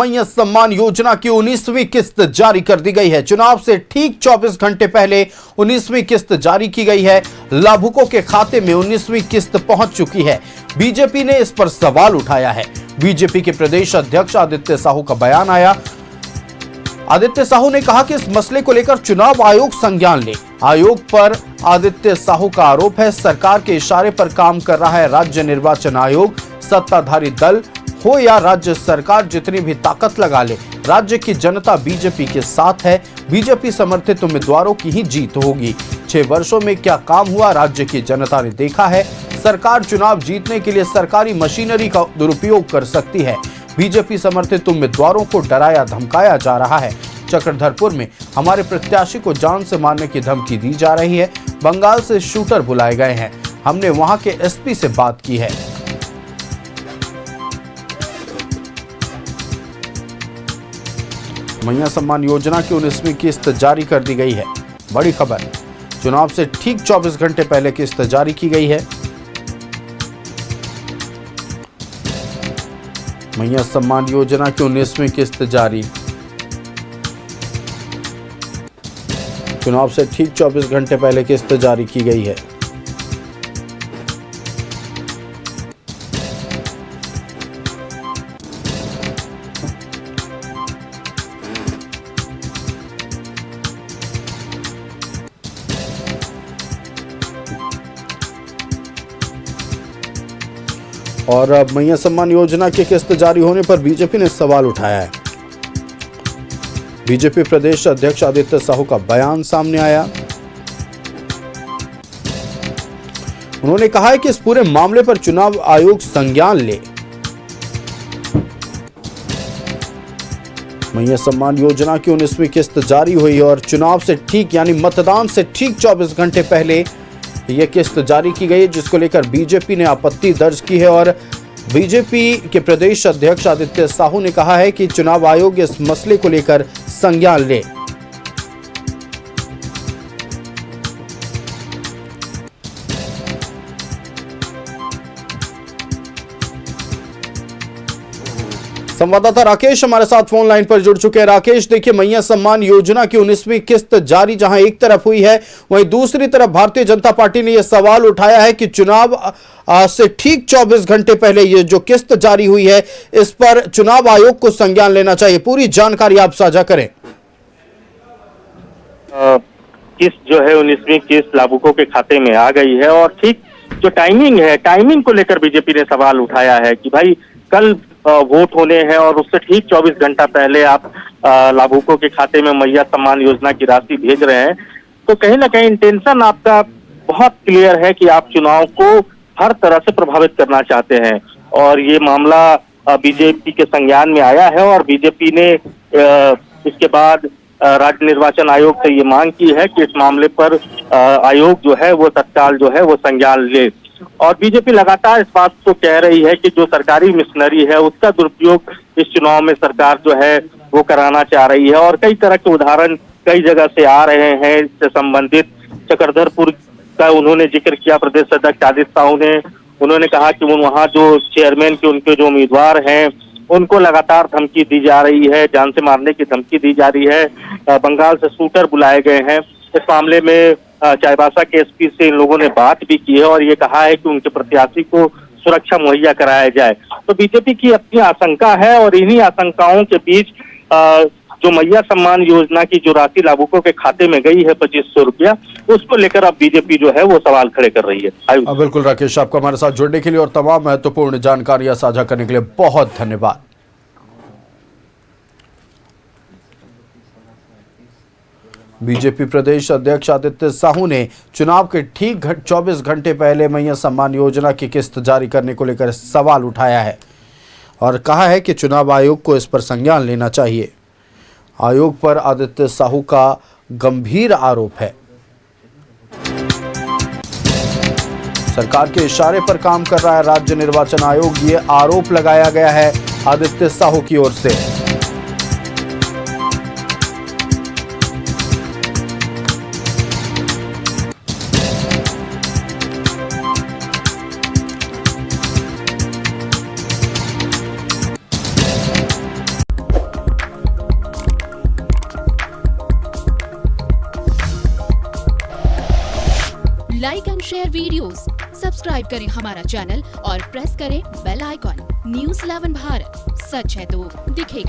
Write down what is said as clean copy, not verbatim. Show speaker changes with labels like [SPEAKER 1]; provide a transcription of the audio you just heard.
[SPEAKER 1] मैया सम्मान योजना की 19वीं किस्त जारी कर दी गई है। चुनाव से ठीक 24 घंटे पहले 19वीं किस्त जारी की गई है। लाभुकों के खाते में 19वीं किस्त पहुंच चुकी है। बीजेपी ने इस पर सवाल उठाया है। बीजेपी के प्रदेश अध्यक्ष आदित्य साहू का बयान आया। आदित्य साहू ने कहा कि इस मसले को लेकर चुनाव आयोग संज्ञान ले। आयोग पर आदित्य साहू का आरोप है, सरकार के इशारे पर काम कर रहा है राज्य निर्वाचन आयोग। सत्ताधारी दल हो या राज्य सरकार जितनी भी ताकत लगा ले, राज्य की जनता बीजेपी के साथ है। बीजेपी समर्थित उम्मीदवारों की ही जीत होगी। 6 वर्षों में क्या काम हुआ राज्य की जनता ने देखा है। सरकार चुनाव जीतने के लिए सरकारी मशीनरी का दुरुपयोग कर सकती है। बीजेपी समर्थित उम्मीदवारों को डराया धमकाया जा रहा है। चक्रधरपुर में हमारे प्रत्याशी को जान से मारने की धमकी दी जा रही है। बंगाल से शूटर बुलाए गए हैं। हमने वहां के एसपी से बात की है। मैया सम्मान योजना की 19वीं किस्त जारी कर दी गई है। बड़ी खबर, चुनाव से ठीक 24 घंटे पहले किस्त जारी की गई है। मैया सम्मान योजना की 19वीं किस्त जारी। चुनाव से ठीक 24 घंटे पहले किस्त जारी की गई है। और अब मैया सम्मान योजना की किस्त जारी होने पर बीजेपी ने सवाल उठाया है। बीजेपी प्रदेश अध्यक्ष आदित्य साहू का बयान सामने आया। उन्होंने कहा है कि इस पूरे मामले पर चुनाव आयोग संज्ञान ले। मैया सम्मान योजना की 19वीं किस्त जारी हुई और चुनाव से ठीक यानी मतदान से ठीक 24 घंटे पहले यह किस्त जारी की गई, जिसको लेकर बीजेपी ने आपत्ति दर्ज की है। और बीजेपी के प्रदेश अध्यक्ष आदित्य साहू ने कहा है कि चुनाव आयोग इस मसले को लेकर संज्ञान ले। संवाददाता राकेश हमारे साथ फोन लाइन पर जुड़ चुके हैं। राकेश, देखिए, मैया सम्मान योजना की 19वीं किस्त जारी जहां एक तरफ हुई है, वहीं दूसरी तरफ भारतीय जनता पार्टी ने यह सवाल उठाया है कि चुनाव से ठीक 24 घंटे पहले ये जो किस्त जारी हुई है, इस पर चुनाव आयोग को संज्ञान लेना चाहिए। पूरी जानकारी आप साझा करें।
[SPEAKER 2] किस्त जो है 19वीं किस्त लाभुकों के खाते में आ गई है और ठीक जो टाइमिंग है, टाइमिंग को लेकर बीजेपी ने सवाल उठाया है कि भाई कल वोट होने हैं और उससे ठीक 24 घंटा पहले आप लाभुकों के खाते में मैया सम्मान योजना की राशि भेज रहे हैं, तो कहीं ना कहीं इंटेंशन आपका बहुत क्लियर है कि आप चुनाव को हर तरह से प्रभावित करना चाहते हैं। और ये मामला बीजेपी के संज्ञान में आया है और बीजेपी ने इसके बाद राज्य निर्वाचन आयोग से ये मांग की है कि इस मामले पर आयोग जो है वो तत्काल जो है वो संज्ञान ले। और बीजेपी लगातार इस बात को कह रही है कि जो सरकारी मिशनरी है उसका दुरुपयोग इस चुनाव में सरकार जो है वो कराना चाह रही है। और कई तरह के उदाहरण कई जगह से आ रहे हैं इससे संबंधित। चक्रधरपुर का उन्होंने जिक्र किया प्रदेश अध्यक्ष आदित्य साहू ने। उन्होंने कहा कि वहाँ जो चेयरमैन के उनके जो उम्मीदवार हैं उनको लगातार धमकी दी जा रही है, जान से मारने की धमकी दी जा रही है। बंगाल से शूटर बुलाए गए हैं। इस मामले में चाईबासा के एसपी से इन लोगों ने बात भी की है और ये कहा है कि उनके प्रत्याशी को सुरक्षा मुहैया कराया जाए। तो बीजेपी की अपनी आशंका है और इन्हीं आशंकाओं के बीच जो मैया सम्मान योजना की जो राशि लाभुकों के खाते में गई है 2500 रुपया, उसको लेकर अब बीजेपी जो है वो सवाल खड़े कर रही है।
[SPEAKER 1] बिल्कुल राकेश, आपको हमारे साथ जुड़ने के लिए और तमाम महत्वपूर्ण जानकारियां साझा करने के लिए बहुत धन्यवाद। बीजेपी प्रदेश अध्यक्ष आदित्य साहू ने चुनाव के ठीक 24 घंटे पहले मैया सम्मान योजना की किस्त जारी करने को लेकर सवाल उठाया है और कहा है कि चुनाव आयोग को इस पर संज्ञान लेना चाहिए। आयोग पर आदित्य साहू का गंभीर आरोप है, सरकार के इशारे पर काम कर रहा है राज्य निर्वाचन आयोग। ये आरोप लगाया गया है आदित्य साहू की ओर से।
[SPEAKER 3] Like and share videos, subscribe करें हमारा चैनल और प्रेस करें बेल आइकॉन। News 11 भारत, सच है तो दिखेगा।